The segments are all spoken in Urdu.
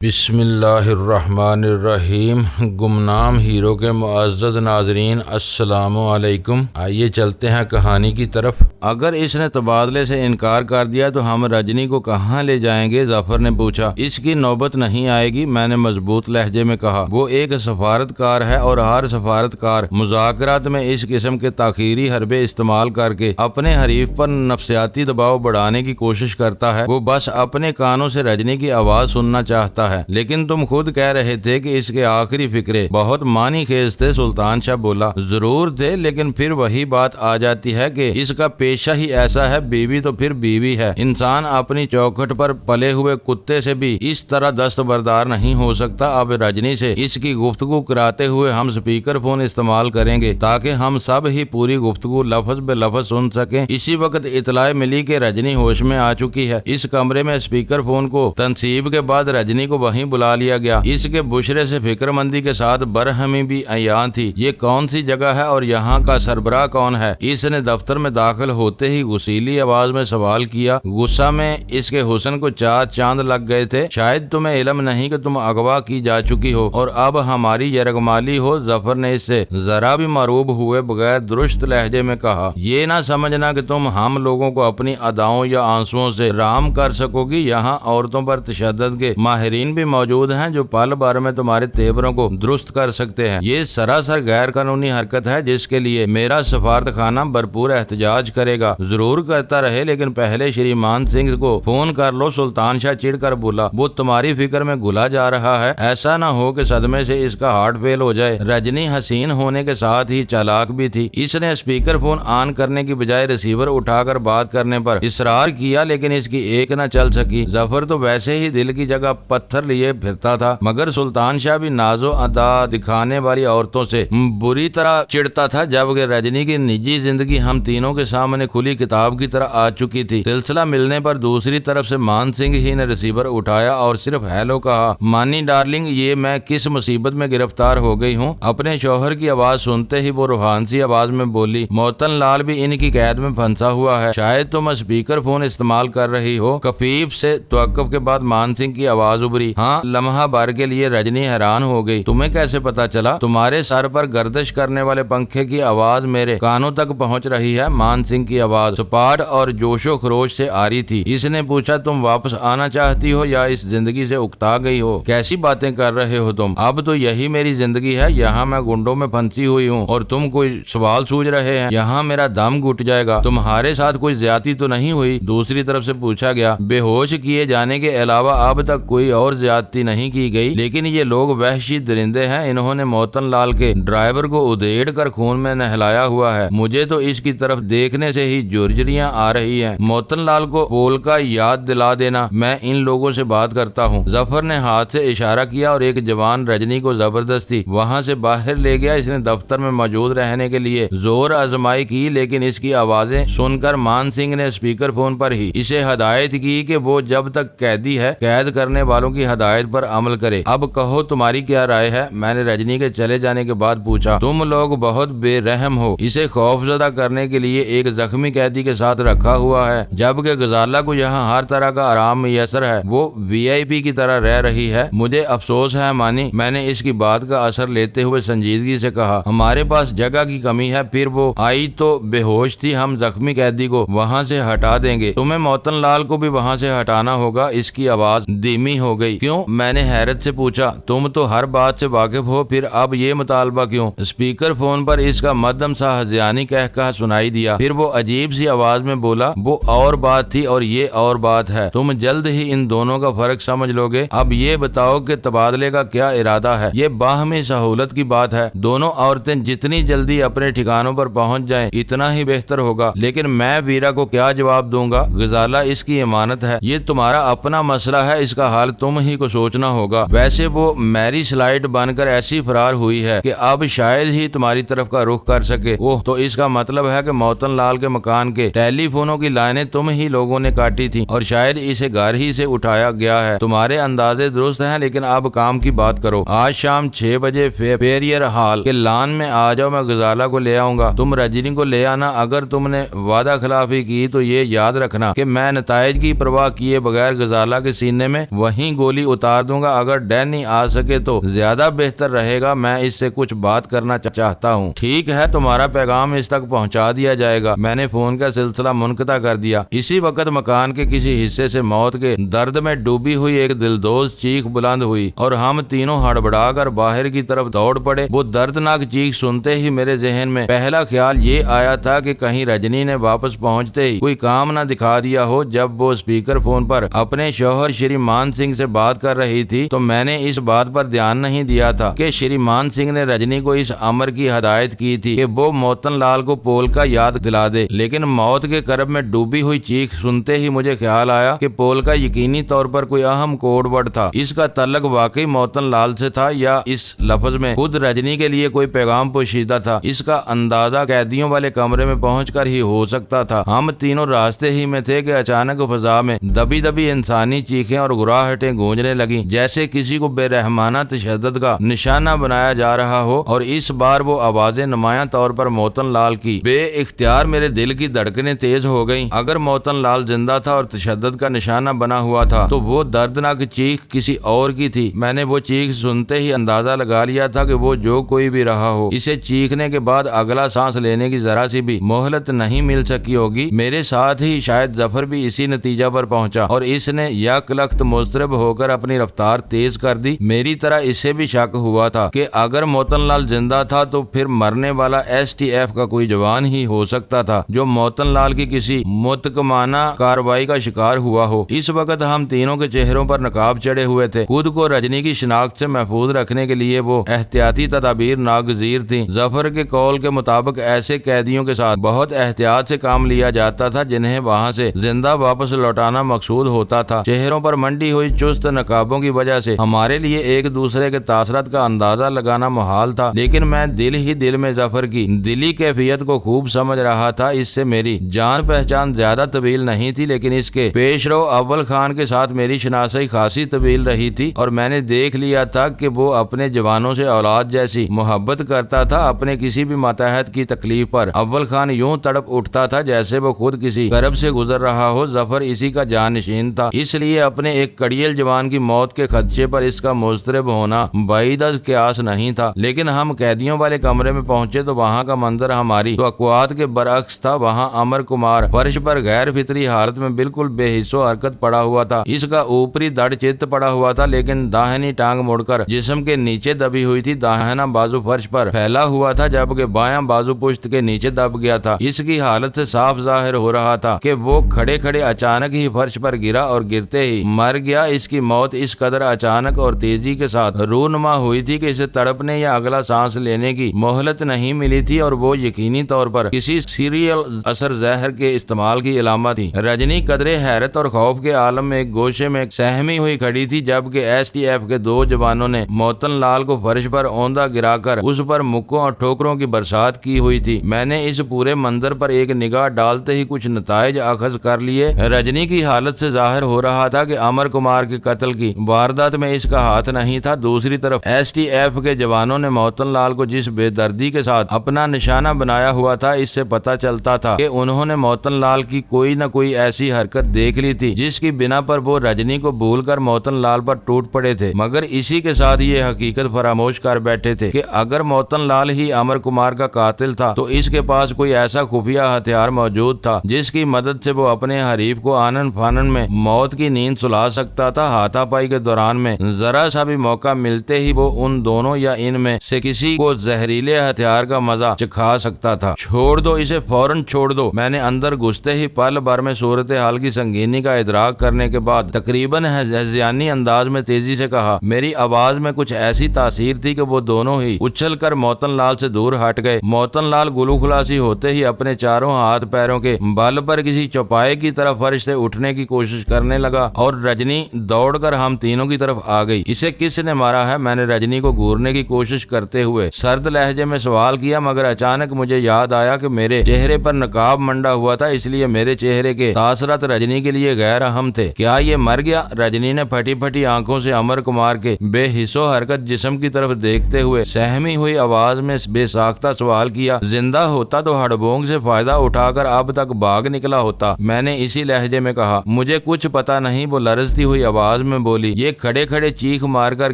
بسم اللہ الرحمن الرحیم۔ گمنام ہیرو کے معزز ناظرین السلام علیکم۔ آئیے چلتے ہیں کہانی کی طرف۔ اگر اس نے تبادلے سے انکار کر دیا تو ہم رجنی کو کہاں لے جائیں گے؟ ظفر نے پوچھا۔ اس کی نوبت نہیں آئے گی، میں نے مضبوط لہجے میں کہا۔ وہ ایک سفارتکار ہے اور ہر سفارتکار مذاکرات میں اس قسم کے تاخیری حربے استعمال کر کے اپنے حریف پر نفسیاتی دباؤ بڑھانے کی کوشش کرتا ہے۔ وہ بس اپنے کانوں سے رجنی کی آواز سننا چاہتا ہے۔ لیکن تم خود کہہ رہے تھے کہ اس کے آخری فکرے بہت معنی خیز تھے۔ سلطان شاہ بولا۔ ضرور تھے، لیکن پھر وہی بات آ جاتی ہے کہ اس کا پیشہ ہی ایسا ہے۔ بیوی تو پھر بیوی ہے۔ انسان اپنی چوکھٹ پر پلے ہوئے کتے سے بھی اس طرح دستبردار نہیں ہو سکتا۔ اب رجنی سے اس کی گفتگو کراتے ہوئے ہم سپیکر فون استعمال کریں گے تاکہ ہم سب ہی پوری گفتگو لفظ بے لفظ سن سکیں۔ اسی وقت اطلاع ملی کہ رجنی ہوش میں آ چکی ہے۔ اس کمرے میں سپیکر فون کو تنصیب کے بعد رجنی کو وہیں بلا لیا گیا۔ اس کے بشرے سے فکر مندی کے ساتھ برہمی بھی عیاں تھی۔ یہ کون سی جگہ ہے اور یہاں کا سربراہ کون ہے؟ اس نے دفتر میں داخل ہوتے ہی غصیلی آواز میں سوال کیا۔ غصہ میں اس کے حسن کو چار چاند لگ گئے تھے۔ شاید تمہیں علم نہیں کہ تم اغوا کی جا چکی ہو اور اب ہماری یرغمالی ہو۔ ظفر نے اس سے ذرا بھی معروب ہوئے بغیر درست لہجے میں کہا۔ یہ نہ سمجھنا کہ تم ہم لوگوں کو اپنی اداؤں یا آنسوؤں سے رام کر سکو گی۔ یہاں عورتوں پر تشدد کے ماہرین بھی موجود ہیں جو پل بھر میں تمہارے تیوروں کو درست کر سکتے ہیں۔ یہ سراسر غیر قانونی حرکت ہے جس کے لیے میرا سفارتخانہ بھرپور احتجاج کرے گا۔ ضرور کرتا رہے، لیکن پہلے شریمان سنگھ کو فون کر لو۔ سلطان شاہ چڑھ کر بولا۔ وہ تمہاری فکر میں گھلا جا رہا ہے، ایسا نہ ہو کہ صدمے سے اس کا ہارٹ فیل ہو جائے۔ رجنی حسین ہونے کے ساتھ ہی چالاک بھی تھی۔ اس نے اسپیکر فون آن کرنے کی بجائے ریسیور اٹھا کر بات کرنے پر اصرار کیا، لیکن اس کی ایک نہ چل سکی۔ ظفر تو ویسے ہی دل کی جگہ پتھر لیے پھرتا تھا، مگر سلطان شاہ بھی ناز و ادا دکھانے والی عورتوں سے بری طرح چڑھتا تھا، جبکہ رجنی کی نجی زندگی ہم تینوں کے سامنے کھلی کتاب کی طرح آ چکی تھی۔ سلسلہ ملنے پر دوسری طرف سے مان سنگھ ہی نے ریسیور اٹھایا اور صرف ہیلو کہا۔ مانی ڈارلنگ، یہ میں کس مصیبت میں گرفتار ہو گئی ہوں؟ اپنے شوہر کی آواز سنتے ہی وہ روحانسی آواز میں بولی۔ موتن لال بھی ان کی قید میں پھنسا ہوا ہے، شاید تم اسپیکر فون استعمال کر رہی ہو۔ کفیف سے توقف کے بعد مان سنگھ کی آواز ابھری۔ ہاں۔ لمحہ بھر کے لیے رجنی حیران ہو گئی۔ تمہیں کیسے پتا چلا؟ تمہارے سر پر گردش کرنے والے پنکھے کی آواز میرے کانوں تک پہنچ رہی ہے۔ مان سنگھ کی آواز سپاٹ اور جوش و خروش سے آ رہی تھی۔ اس نے پوچھا، تم واپس آنا چاہتی ہو یا اس زندگی سے اکتا گئی ہو؟ کیسی باتیں کر رہے ہو تم؟ اب تو یہی میری زندگی ہے۔ یہاں میں گنڈوں میں پھنسی ہوئی ہوں اور تم کوئی سوال سوچ رہے ہیں؟ یہاں میرا دم گھٹ جائے گا۔ تمہارے ساتھ کوئی زیادتی تو نہیں ہوئی؟ دوسری طرف سے پوچھا گیا۔ بے ہوش کیے جانے کے علاوہ اب تک کوئی اور زیادتی نہیں کی گئی، لیکن یہ لوگ وحشی درندے ہیں۔ انہوں نے موتن لال کے ڈرائیور کو ادھیڑ کر خون میں نہلایا ہوا ہے۔ مجھے تو اس کی طرف دیکھنے سے ہی جھرجھریاں آ رہی ہیں۔ موتن لال کو پول کا یاد دلا دینا، میں ان لوگوں سے بات کرتا ہوں۔ ظفر نے ہاتھ سے اشارہ کیا اور ایک جوان رجنی کو زبردستی وہاں سے باہر لے گیا۔ اس نے دفتر میں موجود رہنے کے لیے زور آزمائی کی، لیکن اس کی آوازیں سن کر مان سنگھ نے اسپیکر فون پر ہی اسے ہدایت کی کہ وہ جب تک قیدی ہے قید کرنے والوں کی ہدایت پر عمل کرے۔ اب کہو تمہاری کیا رائے ہے؟ میں نے رجنی کے چلے جانے کے بعد پوچھا۔ تم لوگ بہت بے رحم ہو۔ اسے خوفزدہ کرنے کے لیے ایک زخمی قیدی کے ساتھ رکھا ہوا ہے، جبکہ غزالہ کو یہاں ہر طرح کا آرام میسر ہے۔ وہ VIP کی طرح رہ رہی ہے۔ مجھے افسوس ہے مانی، میں نے اس کی بات کا اثر لیتے ہوئے سنجیدگی سے کہا۔ ہمارے پاس جگہ کی کمی ہے، پھر وہ آئی تو بے ہوش تھی۔ ہم زخمی قیدی کو وہاں سے ہٹا دیں گے۔ تمہیں موتن لال کو بھی وہاں سے ہٹانا ہوگا۔ اس کی آواز دھیمی ہو گئی۔ کیوں؟ میں نے حیرت سے پوچھا۔ تم تو ہر بات سے واقف ہو، پھر اب یہ مطالبہ کیوں؟ اسپیکر فون پر اس کا مدھم سا ہذیانی کہا سنائی دیا۔ پھر وہ عجیب سی آواز میں بولا، وہ اور بات تھی اور یہ اور بات ہے۔ تم جلد ہی ان دونوں کا فرق سمجھ لو گے۔ اب یہ بتاؤ کہ تبادلے کا کیا ارادہ ہے؟ یہ باہمی سہولت کی بات ہے۔ دونوں عورتیں جتنی جلدی اپنے ٹھکانوں پر پہنچ جائیں اتنا ہی بہتر ہوگا، لیکن میں ویرا کو کیا جواب دوں گا؟ غزالہ اس کی امانت ہے۔ یہ تمہارا اپنا مسئلہ ہے، اس کا حال تم ہی کو سوچنا ہوگا۔ ویسے وہ میری سلائڈ بن کر ایسی فرار ہوئی ہے کہ اب شاید ہی تمہاری طرف کا رخ کر سکے۔ اوہ، تو اس کا مطلب ہے کہ موتن لال کے مکان کے ٹیلی فونوں کی لائنیں تم ہی لوگوں نے کاٹی تھی اور شاید اسے گھر ہی سے اٹھایا گیا ہے۔ تمہارے اندازے درست ہیں، لیکن اب کام کی بات کرو۔ آج شام 6 بجے پیریئر ہال کے لان میں آ جاؤ، میں غزالہ کو لے آؤں گا۔ تم رجنی کو لے آنا۔ اگر تم نے وعدہ خلافی کی تو یہ یاد رکھنا کہ میں نتائج کی پرواہ کیے بغیر غزالہ کے سینے میں وہیں گولی اتار دوں گا، اگر ڈینی آ سکے تو زیادہ بہتر رہے گا، میں اس سے کچھ بات کرنا چاہتا ہوں۔ ٹھیک ہے، تمہارا پیغام اس تک پہنچا دیا جائے گا۔ میں نے فون کا سلسلہ منقطع کر دیا۔ اسی وقت مکان کے کسی حصے سے موت کے درد میں ڈوبی ہوئی ایک دلدوز چیخ بلند ہوئی اور ہم تینوں ہڑبڑا کر باہر کی طرف دوڑ پڑے۔ وہ دردناک چیخ سنتے ہی میرے ذہن میں پہلا خیال یہ آیا تھا کہ کہیں رجنی نے واپس پہنچتے ہی کوئی کام نہ دکھا دیا ہو۔ جب وہ اسپیکر فون پر اپنے شوہر شری مان سنگھ سے بات کر رہی تھی تو میں نے اس بات پر دھیان نہیں دیا تھا کہ شری مان سنگھ نے رجنی کو اس امر کی ہدایت کی تھی کہ وہ موتن لال کو پولکا یاد دلا دے، لیکن موت کے کرب میں ڈوبی ہوئی چیخ سنتے ہی مجھے خیال آیا کہ پولکا یقینی طور پر کوئی اہم کوڈ ورڈ تھا۔ اس کا تعلق واقعی موتن لال سے تھا یا اس لفظ میں خود رجنی کے لیے کوئی پیغام پوشیدہ تھا؟ اس کا اندازہ قیدیوں والے کمرے میں پہنچ کر ہی ہو سکتا تھا۔ ہم تینوں راستے ہی میں تھے کہ اچانک فضا میں دبی دبی انسانی چیخیں اور گراہٹیں گونجنے لگیں، جیسے کسی کو بے رحمانہ تشدد کا نشانہ بنایا جا رہا ہو، اور اس بار وہ آوازیں نمایاں طور پر موتن لال کی۔ بے اختیار میرے دل کی دھڑکنیں تیز ہو گئیں۔ اگر موتن لال زندہ تھا اور تشدد کا نشانہ بنا ہوا تھا تو وہ دردناک چیخ کسی اور کی تھی۔ میں نے وہ چیخ سنتے ہی اندازہ لگا لیا تھا کہ وہ جو کوئی بھی رہا ہو، اسے چیخنے کے بعد اگلا سانس لینے کی ذرا سی بھی مہلت نہیں مل سکی ہوگی۔ میرے ساتھ ہی شاید ظفر بھی اسی نتیجہ پر پہنچا اور اس نے یک لخت مضطرب ہو کر اپنی رفتار تیز کر دی۔ میری طرح اسے بھی شک ہوا تھا کہ اگر موتن لال زندہ تھا تو پھر مرنے والا ایس ٹی ایف کا کوئی جوان ہی ہو سکتا تھا جو موتن لال کی کسی متکمانہ کارروائی کا شکار ہوا ہو۔ اس وقت ہم تینوں کے چہروں پر نقاب چڑھے ہوئے تھے۔ خود کو رجنی کی شناخت سے محفوظ رکھنے کے لیے وہ احتیاطی تدابیر ناگزیر تھیں۔ ظفر کے قول کے مطابق ایسے قیدیوں کے ساتھ بہت احتیاط سے کام لیا جاتا تھا جنہیں وہاں سے زندہ واپس لوٹانا مقصود ہوتا تھا۔ چہروں پر منڈی ہوئی چست نقابوں کی وجہ سے ہمارے لیے ایک دوسرے کے تاثرات کا اندازہ لگانا محال تھا، لیکن میں دل ہی دل میں ظفر کی دلی کیفیت کو خوب سمجھ رہا تھا۔ اس سے میری جان پہچان زیادہ طویل نہیں تھی، لیکن اس کے پیش رو اول خان کے ساتھ میری شناسی خاصی طویل رہی تھی، اور میں نے دیکھ لیا تھا کہ وہ اپنے جوانوں سے اولاد جیسی محبت کرتا تھا۔ اپنے کسی بھی ماتحت کی تکلیف پر اول خان یوں تڑپ اٹھتا تھا جیسے وہ خود کسی کرب سے گزر رہا ہو۔ ظفر اسی کا جانشین تھا، اس لیے اپنے ایک کڑیل جوان کی موت کے خدشے پر اس کا مضطرب ہونا بعید از قیاس نہیں تھا۔ لیکن ہم قیدیوں والے کمرے میں پہنچے تو وہاں کا منظر ہماری توقعات کے برعکس تھا۔ وہاں امر کمار فرش پر غیر فطری حالت میں بالکل بے حس و حرکت پڑا ہوا تھا۔ اس کا اوپری دڑ چت پڑا ہوا تھا، لیکن داہنی ٹانگ مڑ کر جسم کے نیچے دبی ہوئی تھی۔ داہنا بازو فرش پر پھیلا ہوا تھا جبکہ بایاں بازو پشت کے نیچے دب گیا تھا۔ اس کی حالت سے صاف ظاہر ہو رہا تھا کہ وہ کھڑے کھڑے اچانک ہی فرش پر گرا اور گرتے ہی مر گیا۔ اس کی موت اس قدر اچانک اور تیزی کے ساتھ رونما ہوئی تھی کہ اسے تڑپنے یا اگلا سانس لینے کی مہلت نہیں ملی تھی، اور وہ یقینی طور پر کسی سیریل اثر زہر کے استعمال کی علامت تھی۔ رجنی قدرے حیرت اور خوف کے عالم میں ایک گوشے میں سہمی ہوئی کھڑی تھی، جبکہ ایس ٹی ایف کے دو جوانوں نے موتن لال کو فرش پر اوندھا گرا کر اس پر مکوں اور ٹھوکروں کی برسات کی ہوئی تھی۔ میں نے اس پورے منظر پر ایک نگاہ ڈالتے ہی کچھ نتائج اخذ کر لیے۔ رجنی کی حالت سے ظاہر ہو رہا تھا کہ امر کمار کے قتل کی واردات میں اس کا ہاتھ نہیں تھا۔ دوسری طرف ایس ٹی ایف کے جوانوں نے موتن لال کو جس بے دردی کے ساتھ اپنا نشانہ بنایا ہوا تھا، اس سے پتہ چلتا تھا کہ انہوں نے موتن لال کی کوئی نہ کوئی ایسی حرکت دیکھ لی تھی جس کی بنا پر وہ رجنی کو بھول کر موتن لال پر ٹوٹ پڑے تھے، مگر اسی کے ساتھ یہ حقیقت فراموش کر بیٹھے تھے کہ اگر موتن لال ہی امر کمار کا قاتل تھا تو اس کے پاس کوئی ایسا خفیہ ہتھیار موجود تھا جس کی مدد سے وہ اپنے حریف کو آنن فانن میں موت کی نیند سلا سکتا تھا۔ ہاتھا پائی کے دوران میں ذرا سا بھی موقع ملتے ہی وہ ان دونوں یا ان میں سے کسی کو زہریلے ہتھیار کا مزہ چکھا سکتا تھا۔ چھوڑ دو اسے، فوراً چھوڑ دو۔ میں نے اندر گھستے ہی پل بھر میں صورتحال کی سنگینی کا ادراک کرنے کے بعد تقریباً ہذیانی انداز میں تیزی سے کہا۔ میری آواز میں کچھ ایسی تاثیر تھی کہ وہ دونوں ہی اچھل کر موتن لال سے دور ہٹ گئے۔ موتن لال گلو خلاصی ہوتے ہی اپنے چاروں ہاتھ پیروں کے بل پر کسی چوپائے کی طرف فرش سے اٹھنے کی کوشش کرنے لگا، اور رجنی دوڑ کر ہم تینوں کی طرف آ گئی۔ اسے کس نے مارا ہے؟ میں نے رجنی کو گورنے کی کوشش کرتے ہوئے سرد لہجے میں سوال کیا، مگر اچانک مجھے یاد آیا کہ میرے چہرے پر نقاب منڈا ہوا تھا، اس لیے میرے چہرے کے تاثرات رجنی کے لیے غیر اہم تھے۔ کیا یہ مر گیا؟ رجنی نے پھٹی پھٹی آنکھوں سے امر کمار کے بے حس و حرکت جسم کی طرف دیکھتے ہوئے سہمی ہوئی آواز میں بے ساختہ سوال کیا۔ زندہ ہوتا تو ہڑبونگ سے فائدہ اٹھا کر اب تک بھاگ نکلا ہوتا، میں نے اسی لہجے میں کہا۔ مجھے کچھ پتا نہیں، وہ لرزتی ہوئی آواز آواز میں بولی۔ یہ کھڑے کھڑے چیخ مار کر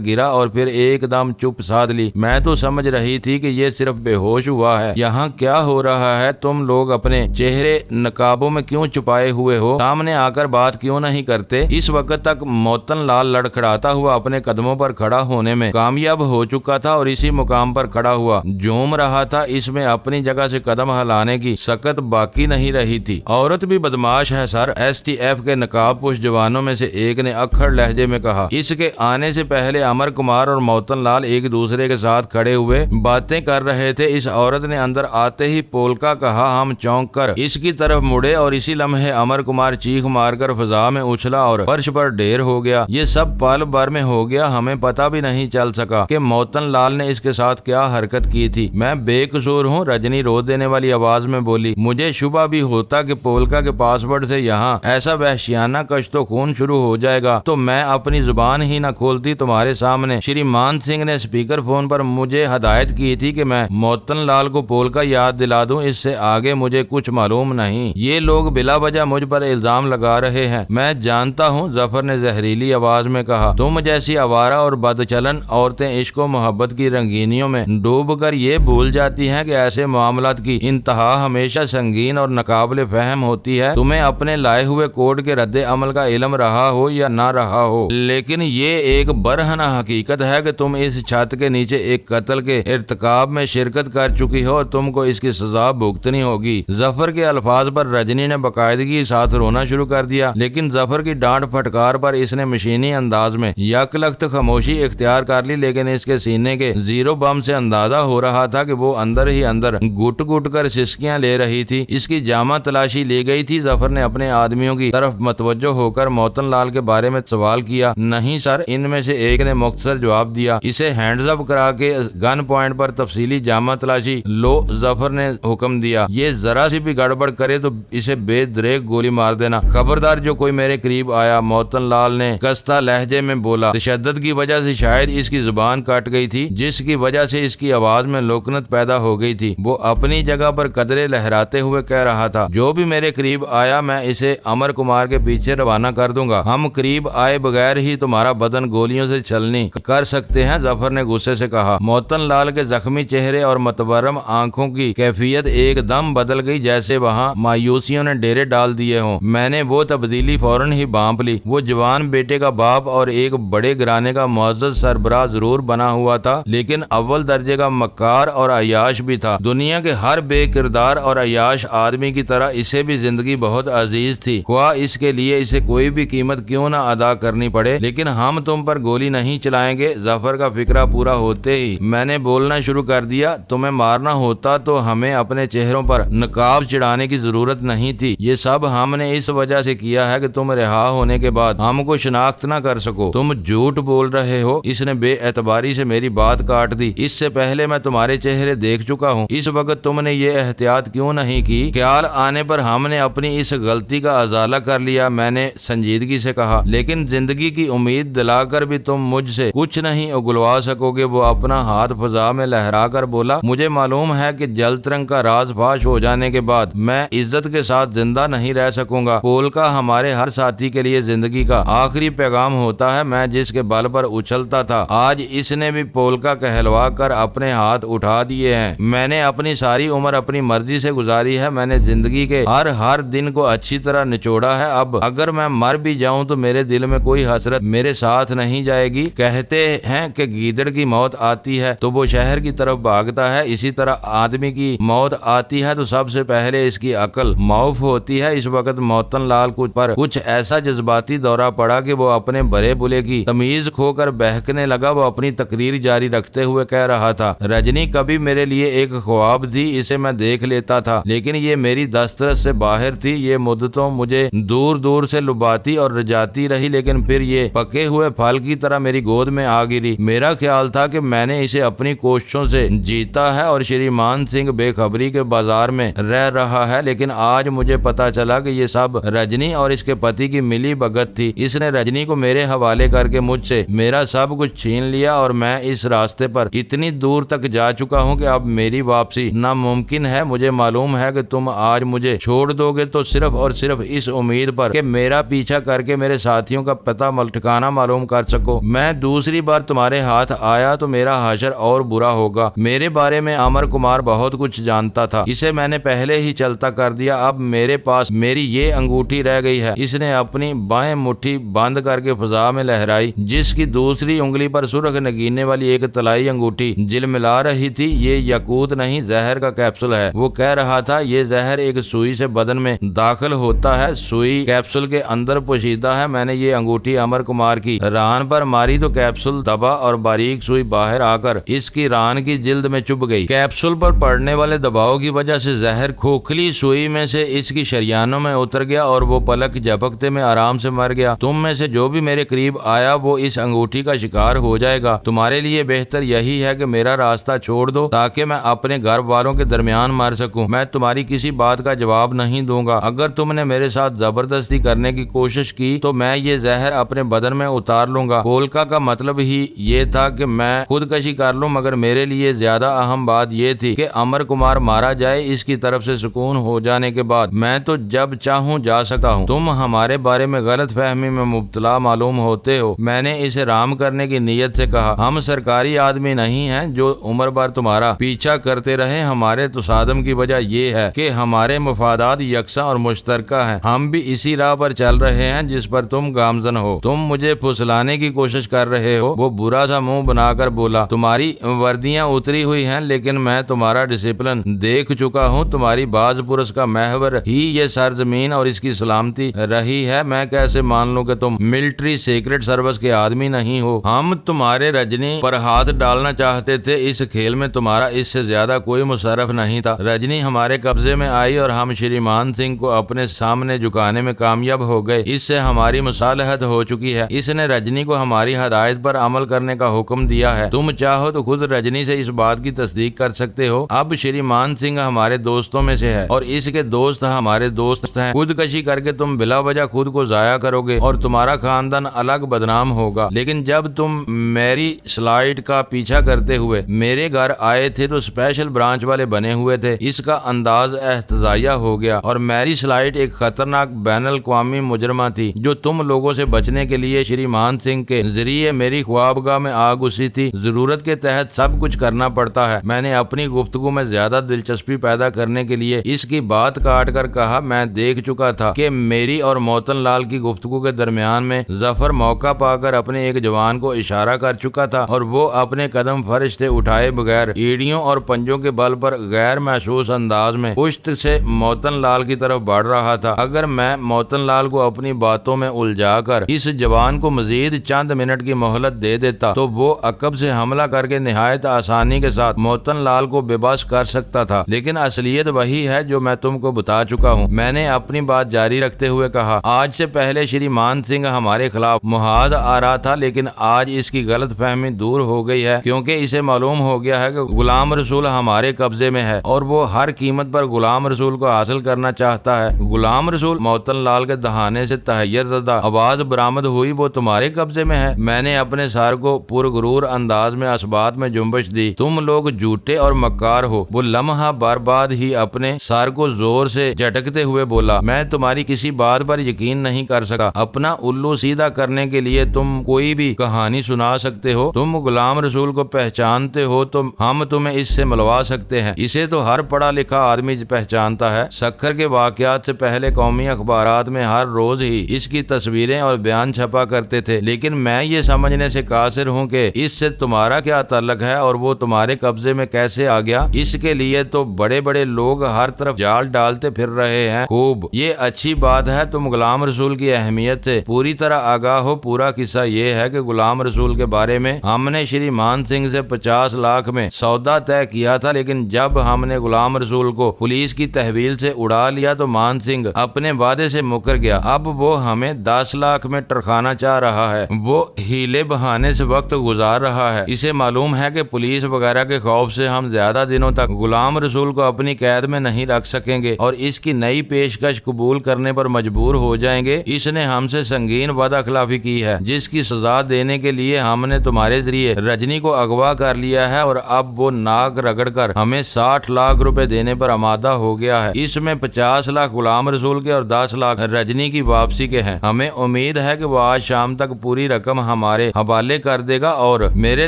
گرا اور پھر ایک دم چپ سادھ لی۔ میں تو سمجھ رہی تھی کہ یہ صرف بے ہوش ہوا ہے۔ یہاں کیا ہو رہا ہے؟ تم لوگ اپنے چہرے نقابوں میں کیوں چھپائے ہوئے ہو؟ سامنے آ کر بات کیوں نہیں کرتے؟ اس وقت تک موتن لال لڑکھڑاتا ہوا اپنے قدموں پر کھڑا ہونے میں کامیاب ہو چکا تھا اور اسی مقام پر کھڑا ہوا جھوم رہا تھا۔ اس میں اپنی جگہ سے قدم ہلانے کی سکت باقی نہیں رہی تھی۔ عورت بھی بدماش ہے سر، ایس ٹی ایف کے نقاب پوش جوانوں میں سے ایک نے اکھڑ لہجے میں کہا۔ اس کے آنے سے پہلے امر کمار اور موتن لال ایک دوسرے کے ساتھ کھڑے ہوئے باتیں کر رہے تھے۔ اس عورت نے اندر آتے ہی پولکا کہا۔ ہم چونک کر اس کی طرف مڑے اور اسی لمحے امر کمار چیخ مار کر فضا میں اچھلا اور فرش پر ڈھیر ہو گیا۔ یہ سب پل بھر میں ہو گیا، ہمیں پتہ بھی نہیں چل سکا کہ موتن لال نے اس کے ساتھ کیا حرکت کی تھی۔ میں بے قصور ہوں، رجنی رو دینے والی آواز میں بولی۔ مجھے شبہ بھی ہوتا کہ پولکا کے پاس ورڈ سے یہاں ایسا وحشیانہ کشت و خون شروع ہو جائے گا تو میں اپنی زبان ہی نہ کھولتی تمہارے سامنے۔ شری مان سنگھ نے اسپیکر فون پر مجھے ہدایت کی تھی کہ میں موتن لال کو پولکا یاد دلا دوں، اس سے آگے مجھے کچھ معلوم نہیں۔ یہ لوگ بلا وجہ مجھ پر الزام لگا رہے ہیں۔ میں جانتا ہوں، ظفر نے زہریلی آواز میں کہا۔ تم جیسی آوارہ اور بدچلن عورتیں عشق و محبت کی رنگینیوں میں ڈوب کر یہ بھول جاتی ہیں کہ ایسے معاملات کی انتہا ہمیشہ سنگین اور ناقابل فہم ہوتی ہے۔ تمہیں اپنے لائے ہوئے کوڈ کے رد عمل کا علم رہا ہو یا نہ رہا ہو، لیکن یہ ایک برہنہ حقیقت ہے کہ تم اس چھت کے نیچے ایک قتل کے ارتکاب میں شرکت کر چکی ہو اور تم کو اس کی سزا بھگتنی ہوگی۔ ظفر کے الفاظ پر رجنی نے باقاعدگی ساتھ رونا شروع کر دیا، لیکن ظفر کی ڈانٹ پھٹکار پر اس نے مشینی انداز میں یک لخت خاموشی اختیار کر لی، لیکن اس کے سینے کے زیرو بم سے اندازہ ہو رہا تھا کہ وہ اندر ہی اندر گٹ گٹ کر سسکیاں لے رہی تھی۔ اس کی جامع تلاشی لی گئی تھی۔ ظفر نے اپنے آدمیوں کی طرف متوجہ ہو کر موتن لال کے بارے میں سوال کیا۔ نہیں سر، ان میں سے ایک نے مختصر جواب دیا۔ اسے ہینڈز اپ کرا کے گن پوائنٹ پر تفصیلی جامع تلاشی لو، ظفر نے حکم دیا۔ یہ ذرا سی بھی گڑبڑ کرے تو اسے بے دریغ گولی مار دینا، خبردار جو کوئی میرے قریب آیا، موتن لال نے کستہ لہجے میں بولا۔ تشدد کی وجہ سے شاید اس کی زبان کٹ گئی تھی، جس کی وجہ سے اس کی آواز میں لوکنت پیدا ہو گئی تھی۔ وہ اپنی جگہ پر قدرے لہراتے ہوئے کہہ رہا تھا، جو بھی میرے قریب آیا میں اسے امر کمار کے پیچھے روانہ کر دوں گا۔ ہم قریب آئے بغیر ہی تمہارا بدن گولیوں سے چھلنی کر سکتے ہیں، ظفر نے غصے سے کہا۔ موتن لال کے زخمی چہرے اور متورم آنکھوں کی کیفیت ایک دم بدل گئی، جیسے وہاں مایوسیوں نے ڈیرے ڈال دیے ہوں۔ میں نے وہ تبدیلی فوراً ہی بانپ لی۔ وہ جوان بیٹے کا باپ اور ایک بڑے گھرانے کا معزز سربراہ ضرور بنا ہوا تھا، لیکن اول درجے کا مکار اور عیاش بھی تھا۔ دنیا کے ہر بے کردار اور عیاش آدمی کی طرح اسے بھی زندگی بہت عزیز تھی، خواہ اس کے لیے اسے کوئی بھی قیمت کیوں نہ ادا کرنی پڑے۔ لیکن ہم تم پر گولی نہیں چلائیں گے۔ ظفر کا فکرہ پورا ہوتے ہی میں نے بولنا شروع کر دیا۔ تمہیں مارنا ہوتا تو ہمیں اپنے چہروں پر نقاب چڑھانے کی ضرورت نہیں تھی۔ یہ سب ہم نے اس وجہ سے کیا ہے کہ تم رہا ہونے کے بعد ہم کو شناخت نہ کر سکو۔ تم جھوٹ بول رہے ہو۔ اس نے بے اعتباری سے میری بات کاٹ دی۔ اس سے پہلے میں تمہارے چہرے دیکھ چکا ہوں۔ اس وقت تم نے یہ احتیاط کیوں نہیں کی؟ خیال آنے پر ہم نے اپنی اس غلطی کا ازالہ کر لیا، میں نے سنجیدگی سے کہا، لیکن زندگی کی امید دلا کر بھی تم مجھ سے کچھ نہیں اگلوا سکو گے۔ وہ اپنا ہاتھ فضا میں لہرا کر بولا، مجھے معلوم ہے کہ جل ترنگ کا راز فاش ہو جانے کے بعد میں عزت کے ساتھ زندہ نہیں رہ سکوں گا۔ پولکا ہمارے ہر ساتھی کے لیے زندگی کا آخری پیغام ہوتا ہے۔ میں جس کے بل پر اچھلتا تھا، آج اس نے بھی پولکا کہلوا کر اپنے ہاتھ اٹھا دیے ہیں۔ میں نے اپنی ساری عمر اپنی مرضی سے گزاری ہے۔ میں نے زندگی کے ہر دن کو اچھی طرح نچوڑا ہے۔ اب اگر میں مر بھی جاؤں تو میرے دل میں کوئی حسرت میرے ساتھ نہیں جائے گی۔ کہتے ہیں کہ گیدڑ کی موت آتی ہے تو وہ شہر کی طرف بھاگتا ہے، اسی طرح آدمی کی موت آتی ہے تو سب سے پہلے اس کی عقل معاف ہوتی ہے۔ اس وقت موتن لال پر کچھ ایسا جذباتی دورہ پڑا کہ وہ اپنے برے بلے کی تمیز کھو کر بہکنے لگا۔ وہ اپنی تقریر جاری رکھتے ہوئے کہہ رہا تھا، رجنی کبھی میرے لیے ایک خواب تھی، اسے میں دیکھ لیتا تھا، لیکن یہ میری دسترس سے باہر تھی۔ یہ مدتوں مجھے دور دور سے لباتی اور رجاتی رہی، لیکن پھر یہ پکے ہوئے پھل کی طرح میری گود میں آ گری۔ میرا خیال تھا کہ میں نے اسے اپنی کوششوں سے جیتا ہے اور شری مان سنگھ بے خبری کے بازار میں رہ رہا ہے، لیکن آج مجھے پتا چلا کہ یہ سب رجنی اور اس کے پتی کی ملی بھگت تھی۔ اس نے رجنی کو میرے حوالے کر کے مجھ سے میرا سب کچھ چھین لیا اور میں اس راستے پر اتنی دور تک جا چکا ہوں کہ اب میری واپسی ناممکن ہے۔ مجھے معلوم ہے کہ تم آج مجھے چھوڑ دو گے تو صرف اور صرف اس امید پر کہ میرا پیچھا کر کے میرے ساتھیوں کا کا پتہ ٹھکانہ معلوم کر سکو۔ میں دوسری بار تمہارے ہاتھ آیا تو میرا حشر اور برا ہوگا۔ میرے بارے میں امر کمار بہت کچھ جانتا تھا، اسے میں نے پہلے ہی چلتا کر دیا۔ اب میرے پاس میری یہ انگوٹھی رہ گئی ہے۔ اس نے اپنی بائیں مٹھی بند کر کے فضا میں لہرائی، جس کی دوسری انگلی پر سرخ نگینے والی ایک طلائی انگوٹھی جلملا رہی تھی۔ یہ یاقوت نہیں، زہر کا کیپسول ہے۔ وہ کہہ رہا تھا، یہ زہر ایک سوئی سے بدن میں داخل ہوتا ہے، سوئی کیپسول کے اندر پوشیدہ ہے۔ میں نے یہ انگوٹھی امر کمار کی ران پر ماری تو کیپسول دبا اور باریک سوئی باہر آ کر اس کی ران کی جلد میں چبھ گئی۔ کیپسول پر پڑنے والے دباؤ کی وجہ سے زہر کھوکھلی سوئی میں سے اس کی شریانوں میں اتر گیا اور وہ پلک جھپکتے میں آرام سے مر گیا۔ تم میں سے جو بھی میرے قریب آیا وہ اس انگوٹھی کا شکار ہو جائے گا۔ تمہارے لیے بہتر یہی ہے کہ میرا راستہ چھوڑ دو تاکہ میں اپنے گھر والوں کے درمیان مر سکوں۔ میں تمہاری کسی بات کا جواب نہیں دوں گا۔ اگر تم نے میرے ساتھ زبردستی کرنے کی کوشش کی تو میں یہ زہر اپنے بدن میں اتار لوں گا۔ پولکا کا مطلب ہی یہ تھا کہ میں خودکشی کر لوں، مگر میرے لیے زیادہ اہم بات یہ تھی کہ امر کمار مارا جائے۔ اس کی طرف سے سکون ہو جانے کے بعد میں تو جب چاہوں جا سکتا ہوں۔ تم ہمارے بارے میں غلط فہمی میں مبتلا معلوم ہوتے ہو۔ میں نے اسے رام کرنے کی نیت سے کہا، ہم سرکاری آدمی نہیں ہیں جو عمر بھر تمہارا پیچھا کرتے رہے۔ ہمارے تصادم کی وجہ یہ ہے کہ ہمارے مفادات یکساں اور مشترکہ ہیں۔ ہم بھی اسی راہ پر چل رہے ہیں جس پر تم گامزن ہو۔ تم مجھے پھسلانے کی کوشش کر رہے ہو۔ وہ برا سا منہ بنا کر بولا، تمہاری وردیاں اتری ہوئی ہیں لیکن میں تمہارا ڈسپلن دیکھ چکا ہوں۔ تمہاری باز پرس کا محور ہی یہ سرزمین اور اس کی سلامتی رہی ہے۔ میں کیسے مان لوں کہ تم ملٹری سیکرٹ سروس کے آدمی نہیں ہو؟ ہم تمہارے رجنی پر ہاتھ ڈالنا چاہتے تھے۔ اس کھیل میں تمہارا اس سے زیادہ کوئی مصرف نہیں تھا۔ رجنی ہمارے قبضے میں آئی اور ہم شریمان سنگھ کو اپنے سامنے جھکانے میں کامیاب ہو گئے۔ اس سے ہماری مصالحت ہو چکی ہے۔ اس نے رجنی کو ہماری ہدایت پر عمل کرنے کا حکم دیا ہے۔ تم چاہو تو خود رجنی سے اس بات کی تصدیق کر سکتے ہو۔ اب شریمان سنگھ ہمارے دوستوں میں سے ہے اور اس کے دوست ہمارے دوست ہیں۔ خودکشی کر کے تم بلا وجہ خود کو ضائع کرو گے اور تمہارا خاندان الگ بدنام ہوگا۔ لیکن جب تم میری سلائٹ کا پیچھا کرتے ہوئے میرے گھر آئے تھے تو اسپیشل برانچ والے بنے ہوئے تھے۔ اس کا انداز احتجاجیہ ہو گیا اور میری سلائٹ ایک خطرناک بین الاقوامی مجرمہ تھی جو تم لوگوں سے بچنے کے لیے شریمان سنگھ کے ذریعے میری خوابگاہ میں آ گھسی تھی۔ ضرورت کے تحت سب کچھ کرنا پڑتا ہے۔ میں نے اپنی گفتگو میں زیادہ دلچسپی پیدا کرنے کے لیے اس کی بات کاٹ کر کہا، میں دیکھ چکا تھا کہ میری اور موتن لال کی گفتگو کے درمیان میں ظفر موقع پا کر اپنے ایک جوان کو اشارہ کر چکا تھا اور وہ اپنے قدم فرش سے اٹھائے بغیر ایڑیوں اور پنجوں کے بل پر غیر محسوس انداز میں پشت سے موتن لال کی طرف بڑھ رہا تھا۔ اگر میں موتن لال کو اپنی باتوں میں الجھا کر اس جوان کو مزید چند منٹ کی مہلت دے دیتا تو وہ عقب سے حملہ کر کے نہایت آسانی کے ساتھ موتن لال کو بے بس کر سکتا تھا، لیکن اصلیت وہی ہے جو میں تم کو بتا چکا ہوں۔ میں نے اپنی بات جاری رکھتے ہوئے کہا، آج سے پہلے شریمان سنگھ ہمارے خلاف محاذ آ رہا تھا، لیکن آج اس کی غلط فہمی دور ہو گئی ہے کیونکہ اسے معلوم ہو گیا ہے کہ غلام رسول ہمارے قبضے میں ہے اور وہ ہر قیمت پر غلام رسول کو حاصل کرنا چاہتا ہے۔ غلام رسول؟ موتن لال کے دہانے سے تحیر زدہ آواز برآمد ہوئی، وہ تمہارے قبضے میں ہے؟ میں نے اپنے سر کو پرغرور انداز میں اسبات میں جنبش دی، تم لوگ جھوٹے اور مکار ہو۔ وہ لمحہ بار بعد ہی اپنے سر کو زور سے جھٹکتے ہوئے بولا، میں تمہاری کسی بات پر یقین نہیں کر سکا۔ اپنا الو سیدھا کرنے کے لیے تم کوئی بھی کہانی سنا سکتے ہو۔ تم غلام رسول کو پہچانتے ہو تو ہم تمہیں اس سے ملوا سکتے ہیں۔ اسے تو ہر پڑھا لکھا آدمی پہچانتا ہے۔ سکھر کے واقعات سے پہلے قومی اخبارات میں ہر روز ہی اس کی تصویریں اور بیان چھپا کرتے تھے، لیکن میں یہ سمجھنے سے قاصر ہوں کہ اس سے تمہارا کیا تعلق ہے اور وہ تمہارے قبضے میں کیسے آ گیا۔ اس کے لیے تو بڑے بڑے لوگ ہر طرف جال ڈالتے پھر رہے ہیں۔ خوب، یہ اچھی بات ہے تم غلام رسول کی اہمیت سے پوری طرح آگاہ ہو۔ پورا قصہ یہ ہے کہ غلام رسول کے بارے میں ہم نے شریمان سنگھ سے 50 لاکھ میں سودا طے کیا تھا، لیکن جب ہم نے غلام رسول کو پولیس کی تحویل سے اڑا لیا تو مان سنگھ اپنے وعدے سے مکر گیا۔ اب وہ ہمیں 10 لاکھ میں ٹرکانا چاہ رہا ہے۔ وہ ہیلے بہانے سے وقت گزار رہا ہے۔ اسے معلوم ہے کہ پولیس وغیرہ کے خوف سے ہم زیادہ دنوں تک غلام رسول کو اپنی قید میں نہیں رکھ سکیں گے اور اس کی نئی پیشکش قبول کرنے پر مجبور ہو جائیں گے۔ اس نے ہم سے سنگین وعدہ خلافی کی ہے جس کی سزا دینے کے لیے ہم نے تمہارے ذریعے رجنی کو اغوا کر لیا ہے اور اب وہ ناک رگڑ کر ہمیں 60 لاکھ روپے دینے پر آمادہ ہو گیا ہے۔ اس میں 50 لاکھ غلام رسول کے اور 10 لاکھ رجنی کی واپسی کے ہیں۔ ہمیں امید امید ہے کہ وہ آج شام تک پوری رقم ہمارے حوالے کر دے گا، اور میرے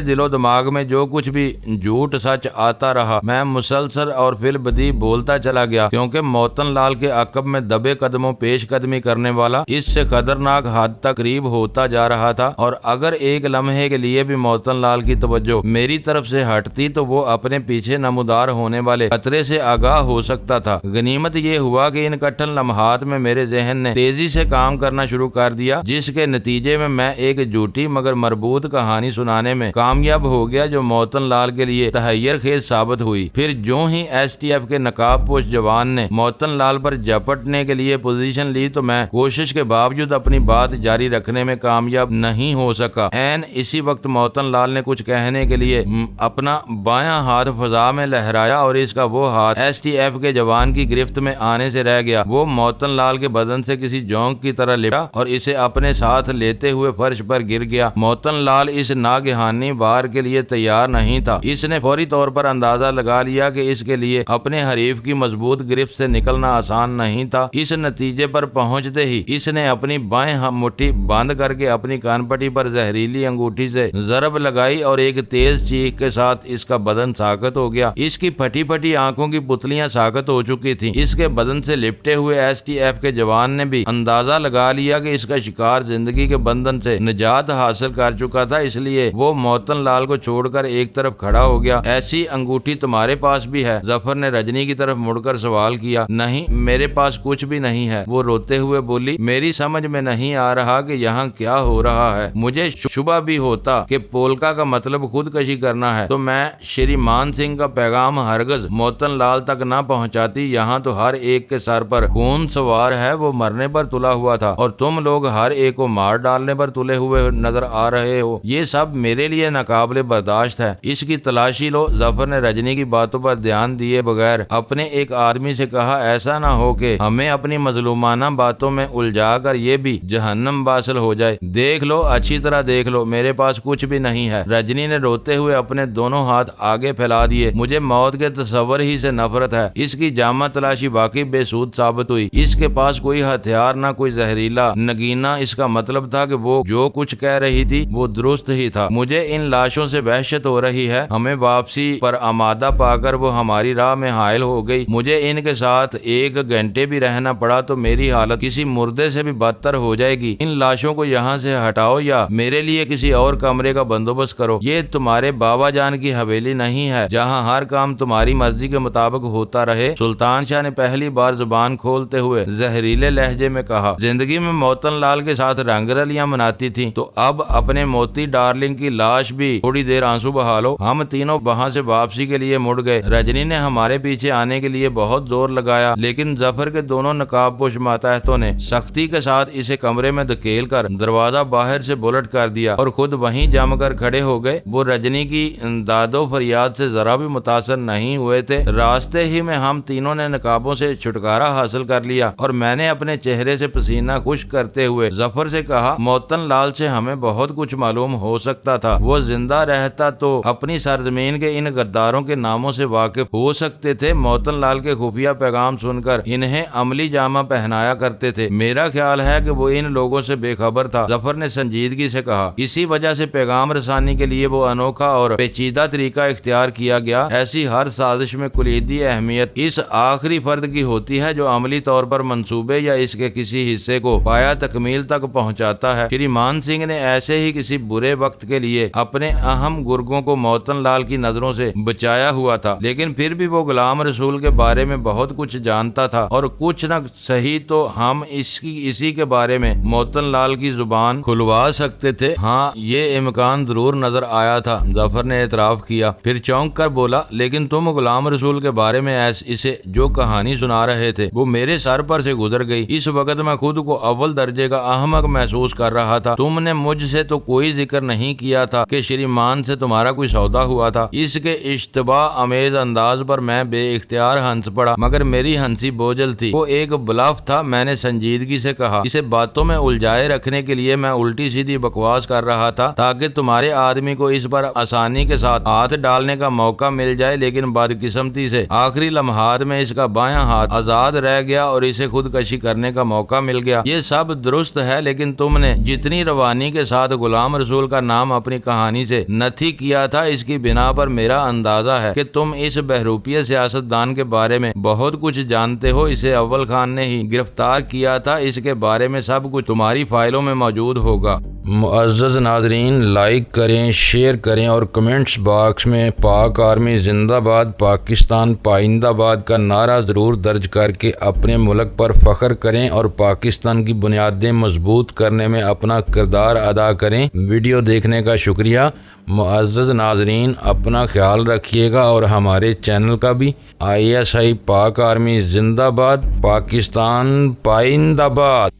دل و دماغ میں جو کچھ بھی جھوٹ سچ آتا رہا میں مسلسل اور فی البدیہہ بولتا چلا گیا، کیونکہ موتن لال کے عقب میں دبے قدموں پیش قدمی کرنے والا اس سے خطرناک حد تک قریب ہوتا جا رہا تھا، اور اگر ایک لمحے کے لیے بھی موتن لال کی توجہ میری طرف سے ہٹتی تو وہ اپنے پیچھے نمودار ہونے والے خطرے سے آگاہ ہو سکتا تھا۔ غنیمت یہ ہوا کہ ان کٹھن لمحات میں میرے ذہن نے تیزی سے کام کرنا شروع کر دیا، جس کے نتیجے میں ایک جھوٹی مگر مربوط کہانی سنانے میں کامیاب ہو گیا جو موتن لال کے لیے تحیر خیز ثابت ہوئی۔ پھر جو ہی ایس ٹی ایف کے نقاب پوش جوان نے موتن لال پر جھپٹنے کے لیے پوزیشن لی تو میں کوشش کے باوجود اپنی بات جاری رکھنے میں کامیاب نہیں ہو سکا۔ اسی وقت موتن لال نے کچھ کہنے کے لیے اپنا بایاں ہاتھ فضا میں لہرایا اور اس کا وہ ہاتھ ایس ٹی ایف کے جوان کی گرفت میں آنے سے رہ گیا۔ وہ موتن لال کے بدن سے کسی جونک کی طرح لپٹا اور اسے اپنے ساتھ لیتے ہوئے فرش پر گر گیا۔ موتن لال اس ناگہانی وار کے لیے تیار نہیں تھا۔ اس نے فوری طور پر اندازہ لگا لیا کہ اس کے لیے اپنے حریف کی مضبوط گرفت سے نکلنا آسان نہیں تھا۔ اس نتیجے پر پہنچتے ہی اس نے اپنی بائیں مٹھی بند کر کے اپنی کان پٹی پر زہریلی انگوٹھی سے ضرب لگائی اور ایک تیز چیخ کے ساتھ اس کا بدن ساکت ہو گیا۔ اس کی پھٹی پھٹی آنکھوں کی پتلیاں ساکت ہو چکی تھیں۔ اس کے بدن سے لپٹے ہوئے ایس ٹی ایف کے جوان نے بھی اندازہ لگا لیا کہ اس کا شکار زندگی کے بندھن سے نجات حاصل کر چکا تھا، اس لیے وہ موتن لال کو چھوڑ کر ایک طرف کھڑا ہو گیا۔ ایسی انگوٹھی تمہارے پاس بھی ہے؟ ظفر نے رجنی کی طرف مڑ کر سوال کیا۔ نہیں، میرے پاس کچھ بھی نہیں ہے، وہ روتے ہوئے بولی۔ میری سمجھ میں نہیں آ رہا کہ یہاں کیا ہو رہا ہے۔ مجھے شبہ بھی ہوتا کہ پولکا کا مطلب خودکشی کرنا ہے تو میں شری مان سنگھ کا پیغام ہرگز موتن لال تک نہ پہنچاتی۔ یہاں تو ہر ایک کے سر پر خون سوار ہے، وہ مرنے پر تلا ہوا تھا اور تم لوگ ہر ایک کو مار ڈالنے پر تلے ہوئے نظر آ رہے ہو۔ یہ سب میرے لیے ناقابل برداشت ہے۔ اس کی تلاشی لو۔ ظفر نے رجنی کی باتوں پر دھیان دیے بغیر اپنے ایک آدمی سے کہا، ایسا نہ ہو کہ ہمیں اپنی مظلومانہ باتوں میں الجھا کر یہ بھی جہنم واصل ہو جائے۔ دیکھ لو، اچھی طرح دیکھ لو، میرے پاس کچھ بھی نہیں ہے۔ رجنی نے روتے ہوئے اپنے دونوں ہاتھ آگے پھیلا دیے۔ مجھے موت کے تصور ہی سے نفرت ہے۔ اس کی جامع تلاشی واقعی بے سود ثابت ہوئی۔ اس کے پاس کوئی ہتھیار نہ کوئی زہریلا نگینا۔ اس کا مطلب تھا کہ وہ جو کچھ کہہ رہی تھی وہ درست ہی تھا۔ مجھے ان لاشوں سے وحشت ہو رہی ہے۔ ہمیں واپسی پر آمادہ پا کر وہ ہماری راہ میں حائل ہو گئی۔ مجھے ان کے ساتھ ایک گھنٹے بھی رہنا پڑا تو میری حالت کسی مردے سے بھی بدتر ہو جائے گی۔ ان لاشوں کو یہاں سے ہٹاؤ یا میرے لیے کسی اور کمرے کا بندوبست کرو۔ یہ تمہارے بابا جان کی حویلی نہیں ہے جہاں ہر کام تمہاری مرضی کے مطابق ہوتا رہے۔ سلطان شاہ نے پہلی بار زبان کھولتے ہوئے زہریلے لہجے میں کہا۔ زندگی میں موتن لال کے ساتھ رنگ رلیاں مناتی تھی تو اب اپنے موتی ڈارلنگ کی لاش بھی تھوڑی دیر آنسو بہا لو۔ ہم تینوں وہاں سے واپسی کے لیے مڑ گئے۔ رجنی نے ہمارے پیچھے آنے کے لیے بہت زور لگایا، لیکن ظفر کے دونوں نقاب پوش ماتحتوں نے سختی کے ساتھ اسے کمرے میں دھکیل کر دروازہ باہر سے بلٹ کر دیا اور خود وہیں جم کر کھڑے ہو گئے۔ وہ رجنی کی داد و فریاد سے ذرا بھی متاثر نہیں ہوئے تھے۔ راستے ہی میں ہم تینوں نے نقابوں سے چھٹکارا حاصل کر لیا اور میں نے اپنے چہرے سے پسینہ خشک کرتے ہوئے ظفر سے کہا، موتن لال سے ہمیں بہت کچھ معلوم ہو سکتا تھا۔ وہ زندہ رہتا تو اپنی سرزمین کے ان غداروں کے ناموں سے واقف ہو سکتے تھے۔ موتن لال کے خفیہ پیغام سن کر انہیں عملی جامہ پہنایا کرتے تھے۔ میرا خیال ہے کہ وہ ان لوگوں سے بے خبر تھا، ظفر نے سنجیدگی سے کہا۔ اسی وجہ سے پیغام رسانی کے لیے وہ انوکھا اور پیچیدہ طریقہ اختیار کیا گیا۔ ایسی ہر سازش میں کلیدی اہمیت اس آخری فرد کی ہوتی ہے جو عملی طور پر منصوبے یا اس کے کسی حصے کو پایا تکمیل تک پہنچاتا ہے۔ شری مان سنگھ نے ایسے ہی کسی برے وقت کے لیے اپنے اہم گرگوں کو موتن لال کی نظروں سے بچایا ہوا تھا، لیکن پھر بھی وہ غلام رسول کے بارے میں بہت کچھ جانتا تھا اور کچھ نہ صحیح تو ہم اسی کے بارے میں موتن لال کی زبان کھلوا سکتے تھے۔ ہاں، یہ امکان ضرور نظر آیا تھا، ظفر نے اعتراف کیا، پھر چونک کر بولا، لیکن تم غلام رسول کے بارے میں اسے جو کہانی سنا رہے تھے وہ میرے سر پر سے گزر گئی۔ اس وقت میں خود کو اول درجے کا احمق محسوس کر رہا تھا۔ تم نے مجھ سے تو کوئی ذکر نہیں کیا تھا کہ شری مان سے تمہارا کوئی سودا ہوا تھا۔ اس کے اشتباہ امیز انداز پر میں بے اختیار ہنس پڑا، مگر میری ہنسی بوجھل تھی۔ وہ ایک بلف تھا، میں نے سنجیدگی سے کہا۔ اسے باتوں میں الجھائے رکھنے کے لیے میں الٹی سیدھی بکواس کر رہا تھا تاکہ تمہارے آدمی کو اس پر آسانی کے ساتھ ہاتھ ڈالنے کا موقع مل جائے، لیکن بدقسمتی سے آخری لمحات میں اس کا بایاں ہاتھ آزاد رہ گیا اور اسے خودکشی کرنے کا موقع مل گیا۔ یہ سب درست درست ہے، لیکن تم نے جتنی روانی کے ساتھ غلام رسول کا نام اپنی کہانی سے نتھی کیا تھا، اس کی بنا پر میرا اندازہ ہے کہ تم اس بہروپیہ سیاستدان کے بارے میں بہت کچھ جانتے ہو۔ اسے اول خان نے ہی گرفتار کیا تھا، اس کے بارے میں سب کچھ تمہاری فائلوں میں موجود ہوگا۔ معزز ناظرین، لائک کریں، شیئر کریں اور کمنٹس باکس میں پاک آرمی زندہ باد، پاکستان پائندہ باد کا نعرہ ضرور درج کر کے اپنے ملک پر فخر کریں اور پاکستان کی بنیادیں مضبوط کرنے میں اپنا کردار ادا کریں۔ ویڈیو دیکھنے کا شکریہ۔ معزز ناظرین، اپنا خیال رکھیے گا اور ہمارے چینل کا بھی۔ ISI پاک آرمی زندہ باد، پاکستان پائندہ باد۔